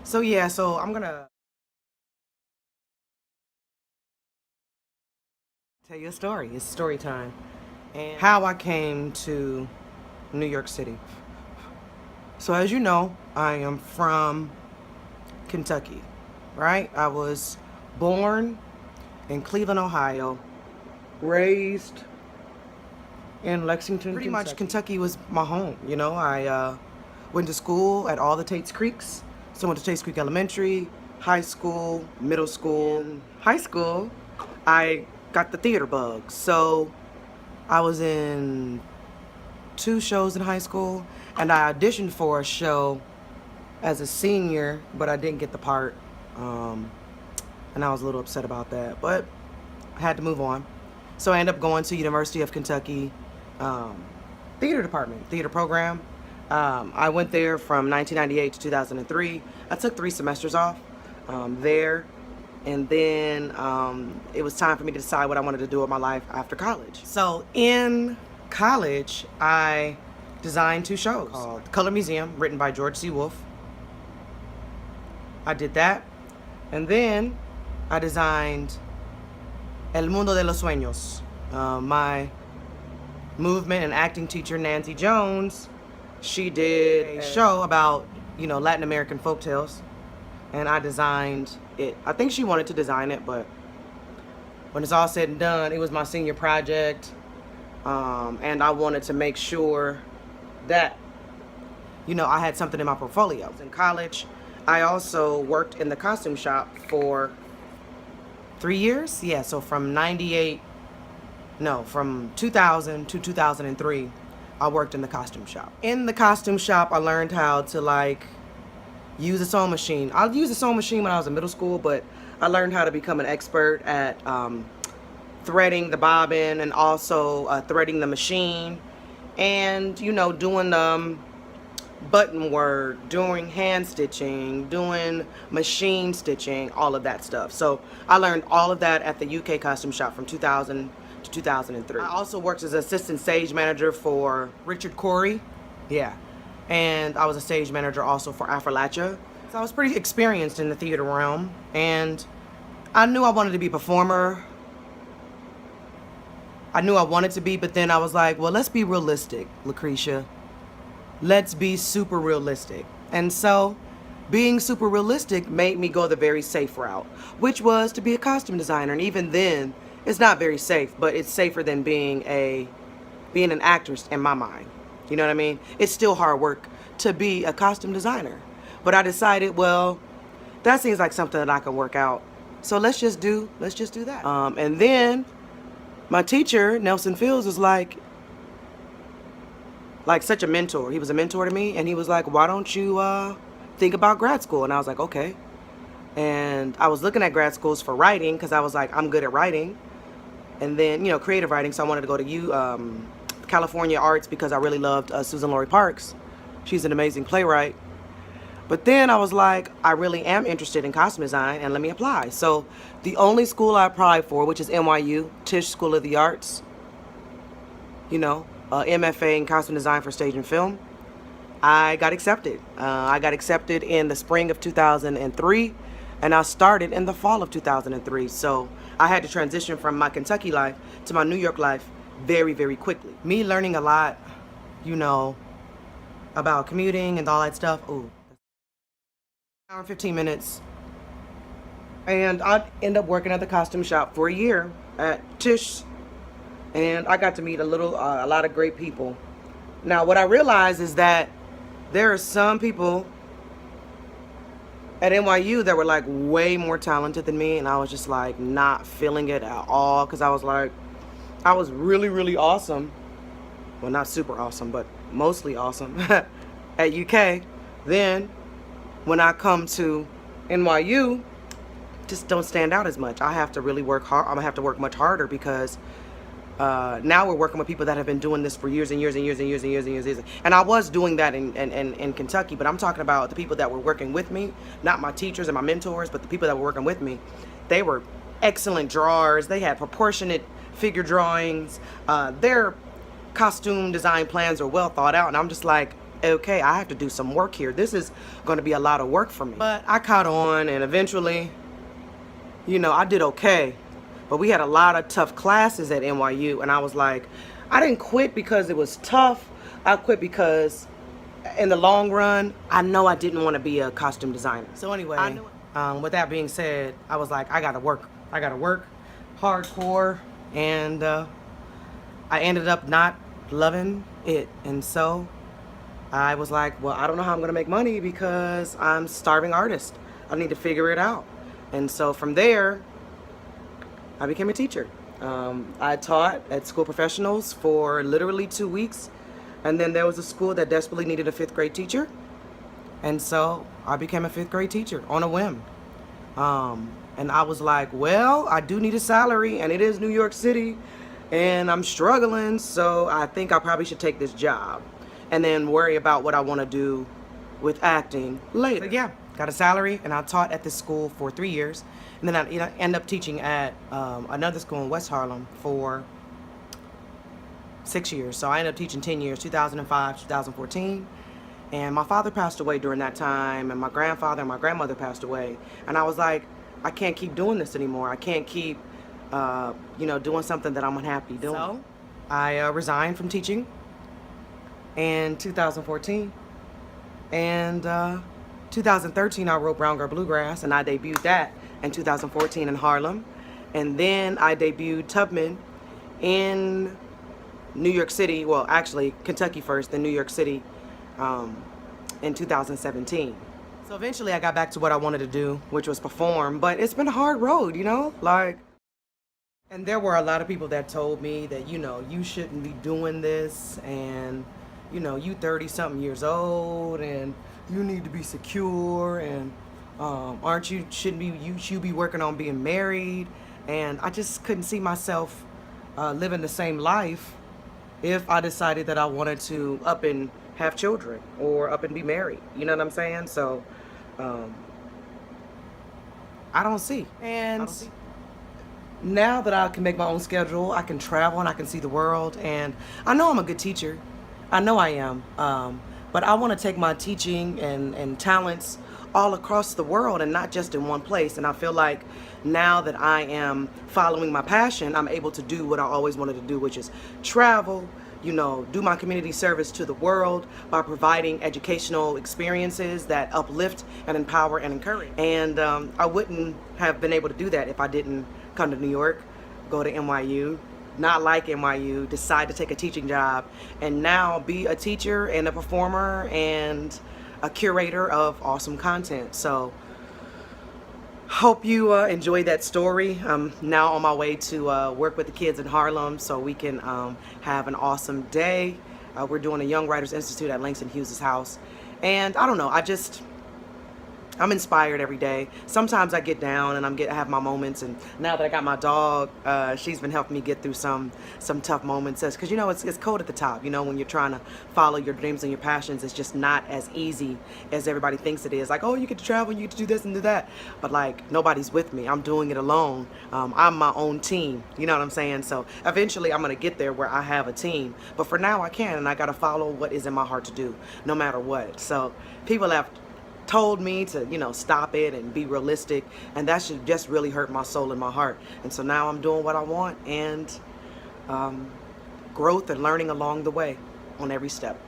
So yeah, so I'm gonna tell you a story. It's story time. And how I came to New York City. So as you know, I am from Kentucky, right? I was born in Cleveland, Ohio, raised in Lexington, Pretty much Kentucky was my home, you know. I went to school at all the Tate's Creeks. So I went to Tate's Creek Elementary, high school, middle school. In high school, I got the theater bug. So I was in 2 shows in high school, and I auditioned for a show as a senior, but I didn't get the part. And I was a little upset about that, but I had to move on. So I ended up going to University of Kentucky theater department, theater program. I went there from 1998 to 2003. I took 3 semesters off there, and then it was time for me to decide what I wanted to do with my life after college. So in college, I designed 2 shows called The Color Museum, written by George C. Wolfe. I did that, and then I designed El Mundo de los Sueños. My movement and acting teacher, Nancy Jones, she did a show about, you know, Latin American folktales, and I designed it. I think she wanted to design it, but when it's all said and done, it was my senior project, and I wanted to make sure that, you know, I had something in my portfolio. In college, I also worked in the costume shop for 3 years. Yeah, so from 2000 to 2003, I worked in the costume shop. In the costume shop, I learned how to, like, use a sewing machine. I used a sewing machine when I was in middle school, but I learned how to become an expert at threading the bobbin and also threading the machine, and, you know, doing button work, doing hand stitching, doing machine stitching, all of that stuff. So I learned all of that at the UK costume shop from 2000 to 2003. I also worked as assistant stage manager for Richard Corey. Yeah. And I was a stage manager also for Afrolacha. So I was pretty experienced in the theater realm, and I knew I wanted to be a performer. I knew I wanted to be, but then I was like, well, let's be realistic, Lucretia. Let's be super realistic. And so being super realistic made me go the very safe route, which was to be a costume designer. And even then, it's not very safe, but it's safer than being an actress in my mind. You know what I mean? It's still hard work to be a costume designer. But I decided, well, that seems like something that I can work out. So let's just do that. And then my teacher, Nelson Fields, was like such a mentor. He was a mentor to me, and he was like, why don't you think about grad school? And I was like, okay. And I was looking at grad schools for writing, because I was like, I'm good at writing. And then, you know, creative writing, so I wanted to go to California Arts, because I really loved Susan Laurie Parks. She's an amazing playwright. But then I was like, I really am interested in costume design, and let me apply. So the only school I applied for, which is NYU, Tisch School of the Arts, you know, MFA in costume design for stage and film, I got accepted. I got accepted in the spring of 2003, and I started in the fall of 2003. So I had to transition from my Kentucky life to my New York life very, very quickly. Me learning a lot, you know, about commuting and all that stuff. Ooh, hour and 15 minutes. And I ended up working at the costume shop for a year at Tisch. And I got to meet a lot of great people. Now, what I realized is that there are some people at NYU that were like way more talented than me, and I was just like not feeling it at all, because I was like, I was really, really awesome. Well, not super awesome, but mostly awesome at UK. Then when I come to NYU, just don't stand out as much. I have to really work hard. I'm gonna have to work much harder, because now we're working with people that have been doing this for years and years and years and years and years and years. And I was doing that in Kentucky, but I'm talking about the people that were working with me, not my teachers and my mentors, but the people that were working with me. They were excellent drawers. They had proportionate figure drawings. Their costume design plans are well thought out. And I'm just like, okay, I have to do some work here. This is going to be a lot of work for me. But I caught on, and eventually, you know, I did okay. But we had a lot of tough classes at NYU, and I was like, I didn't quit because it was tough. I quit because in the long run, I know I didn't want to be a costume designer. So anyway, with that being said, I was like, I gotta work. I gotta work hardcore, and I ended up not loving it. And so I was like, well, I don't know how I'm gonna make money because I'm a starving artist. I need to figure it out. And so from there, I became a teacher. I taught at School Professionals for literally 2 weeks. And then there was a school that desperately needed a 5th grade teacher. And so I became a 5th grade teacher on a whim. And I was like, well, I do need a salary, and it is New York City, and I'm struggling, so I think I probably should take this job and then worry about what I want to do with acting later. But yeah, got a salary, and I taught at this school for 3 years. And then I ended up teaching at another school in West Harlem for 6 years. So I ended up teaching 10 years, 2005, 2014. And my father passed away during that time, and my grandfather and my grandmother passed away. And I was like, I can't keep doing this anymore. I can't keep, you know, doing something that I'm unhappy doing. So I resigned from teaching in 2014. And 2013, I wrote Brown Girl Bluegrass, and I debuted that in 2014 in Harlem. And then I debuted Tubman in New York City, well, actually Kentucky first, then New York City in 2017. So eventually I got back to what I wanted to do, which was perform, but it's been a hard road, you know, like, and there were a lot of people that told me that, you know, you shouldn't be doing this, and, you know, you 30-something years old, and you need to be secure, and you should be working on being married. And I just couldn't see myself living the same life if I decided that I wanted to up and have children or up and be married. You know what I'm saying? So I don't see. And now that I can make my own schedule, I can travel and I can see the world, and I know I'm a good teacher. I know I am. But I want to take my teaching and talents all across the world and not just in one place. And I feel like now that I am following my passion, I'm able to do what I always wanted to do, which is travel, you know, do my community service to the world by providing educational experiences that uplift and empower and encourage. And I wouldn't have been able to do that if I didn't come to New York, go to NYU, not like NYU, decide to take a teaching job, and now be a teacher and a performer and a curator of awesome content. So hope you enjoyed that story. I'm now on my way to work with the kids in Harlem so we can have an awesome day. We're doing a Young Writers Institute at Langston Hughes' house. And I don't know, I'm inspired every day. Sometimes I get down and I have my moments, and now that I got my dog, she's been helping me get through some tough moments. Because, you know, it's cold at the top. You know, when you're trying to follow your dreams and your passions, it's just not as easy as everybody thinks it is. Like, oh, you get to travel, you get to do this and do that. But, like, nobody's with me. I'm doing it alone. I'm my own team. You know what I'm saying? So eventually I'm going to get there where I have a team. But for now I can, and I got to follow what is in my heart to do, no matter what. So people have told me to, you know, stop it and be realistic, and that should just really hurt my soul and my heart. And so now I'm doing what I want, and growth and learning along the way on every step.